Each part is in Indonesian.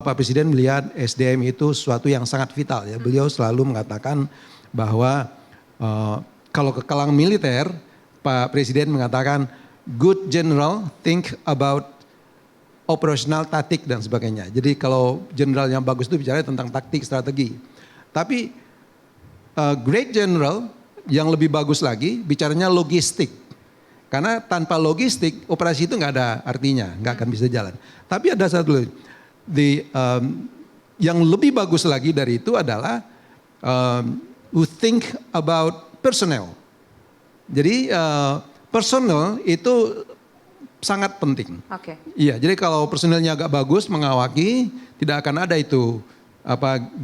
Pak Presiden melihat SDM itu sesuatu yang sangat vital ya. Beliau selalu mengatakan bahwa kalau ke kalangan militer, Pak Presiden mengatakan good general think about operational taktik dan sebagainya. Jadi kalau general yang bagus itu bicara tentang taktik, strategi. Tapi great general yang lebih bagus lagi bicaranya logistik. Karena tanpa logistik operasi itu nggak ada artinya, nggak akan bisa jalan. Tapi ada satu yang lebih bagus lagi dari itu adalah who think about personnel. Jadi personal itu sangat penting. Oke. Iya, jadi kalau personelnya agak bagus mengawaki, tidak akan ada itu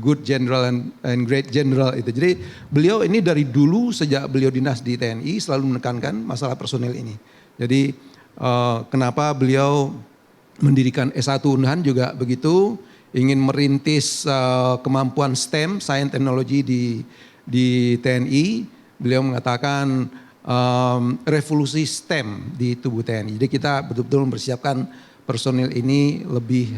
good general and great general itu. Jadi beliau ini dari dulu sejak beliau dinas di TNI selalu menekankan masalah personel ini. Jadi kenapa beliau mendirikan S1 Unhan juga begitu, ingin merintis kemampuan STEM, Science Technology di TNI. Beliau mengatakan revolusi STEM di tubuh TNI. Jadi kita betul-betul mempersiapkan personil ini lebih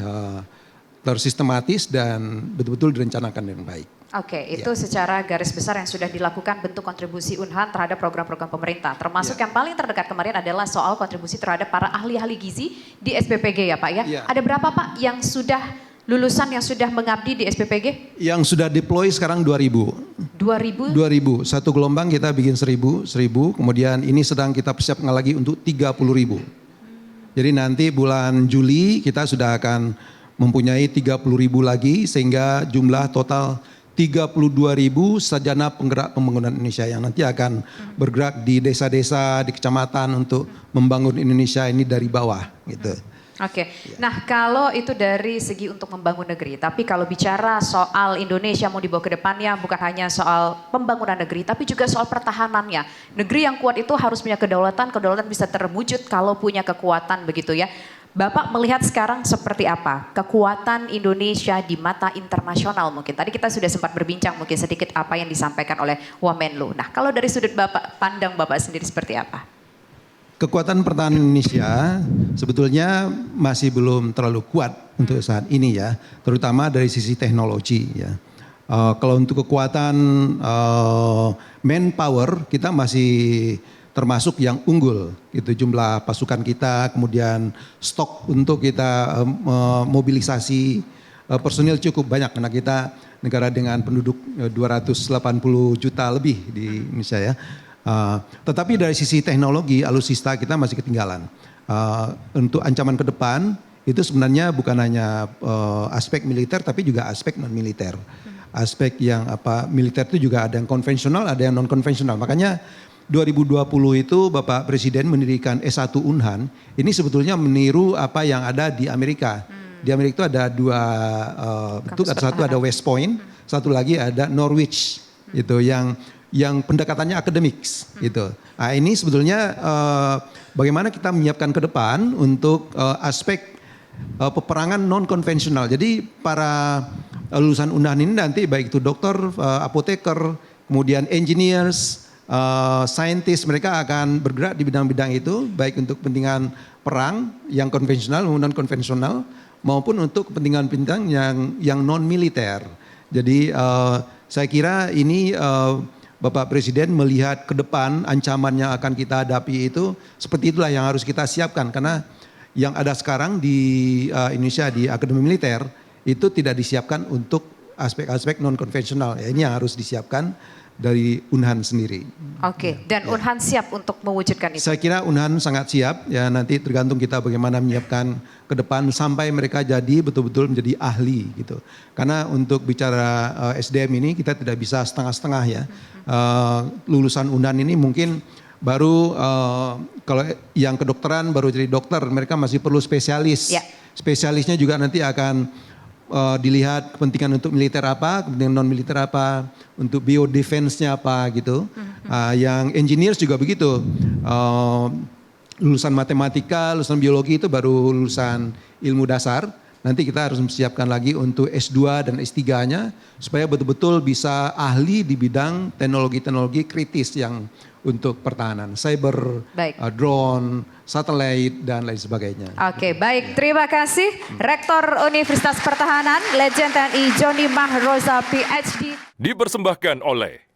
tersistematis dan betul-betul direncanakan dengan baik. Oke, itu secara garis besar yang sudah dilakukan bentuk kontribusi Unhan terhadap program-program pemerintah. Termasuk yang paling terdekat kemarin adalah soal kontribusi terhadap para ahli-ahli gizi di SPPG ya Pak ya. Ada berapa Pak yang sudah lulusan yang sudah mengabdi di SPPG? Yang sudah deploy sekarang 2.000. 2.000? 2.000. Satu gelombang kita bikin 1.000. Kemudian ini sedang kita persiapkan lagi untuk 30.000. Jadi nanti bulan Juli kita sudah akan mempunyai 30.000 lagi sehingga jumlah total 32.000 sarjana penggerak pembangunan Indonesia yang nanti akan bergerak di desa-desa, di kecamatan untuk membangun Indonesia ini dari bawah gitu. Oke, nah kalau itu dari segi untuk membangun negeri, tapi kalau bicara soal Indonesia mau dibawa ke depannya bukan hanya soal pembangunan negeri, tapi juga soal pertahanannya. Negeri yang kuat itu harus punya kedaulatan, kedaulatan bisa terwujud kalau punya kekuatan begitu ya. Bapak melihat sekarang seperti apa kekuatan Indonesia di mata internasional mungkin. Tadi kita sudah sempat berbincang mungkin sedikit apa yang disampaikan oleh Wamenlu. Nah kalau dari sudut Bapak, pandang Bapak sendiri seperti apa? Kekuatan pertahanan Indonesia sebetulnya masih belum terlalu kuat untuk saat ini ya. Terutama dari sisi teknologi ya. Kalau untuk kekuatan manpower kita masih termasuk yang unggul itu jumlah pasukan kita, kemudian stok untuk kita mobilisasi personil cukup banyak karena kita negara dengan penduduk 280 juta lebih di Indonesia ya. Tetapi dari sisi teknologi alutsista kita masih ketinggalan. Untuk ancaman ke depan itu sebenarnya bukan hanya aspek militer tapi juga aspek non militer. Aspek yang militer itu juga ada yang konvensional, ada yang non konvensional. Makanya 2020 itu Bapak Presiden mendirikan S1 Unhan, ini sebetulnya meniru apa yang ada di Amerika. Di Amerika itu ada dua bentuk, satu ada West Point, satu lagi ada Norwich, gitu, yang pendekatannya akademik, gitu. Nah ini sebetulnya bagaimana kita menyiapkan ke depan untuk aspek peperangan non konvensional. Jadi para lulusan Unhan ini nanti baik itu dokter, apoteker, kemudian engineers, saintis, mereka akan bergerak di bidang-bidang itu baik untuk kepentingan perang yang konvensional maupun non konvensional maupun untuk kepentingan-kepentingan yang non militer. Jadi saya kira ini Bapak Presiden melihat ke depan ancaman yang akan kita hadapi itu seperti itulah yang harus kita siapkan karena yang ada sekarang di Indonesia di Akademi Militer itu tidak disiapkan untuk aspek-aspek non konvensional. Ya, ini yang harus disiapkan dari Unhan sendiri. Oke, dan Unhan siap untuk mewujudkan itu? Saya kira Unhan sangat siap, ya nanti tergantung kita bagaimana menyiapkan ke depan sampai mereka jadi betul-betul menjadi ahli gitu. Karena untuk bicara SDM ini kita tidak bisa setengah-setengah ya. Lulusan Unhan ini mungkin baru kalau yang kedokteran baru jadi dokter, mereka masih perlu spesialis. Ya. Spesialisnya juga nanti akan dilihat kepentingan untuk militer apa, kepentingan non militer apa, untuk biodefense-nya apa gitu. Yang engineers juga begitu. Lulusan matematika, lulusan biologi itu baru lulusan ilmu dasar. nanti kita harus mempersiapkan lagi untuk S2 dan S3-nya supaya betul-betul bisa ahli di bidang teknologi-teknologi kritis yang untuk pertahanan, cyber, Baik. drone, satelit, dan lain sebagainya. Oke, baik. Terima kasih Rektor Universitas Pertahanan, Legend TNI Joni Mahroza PhD. Dipersembahkan oleh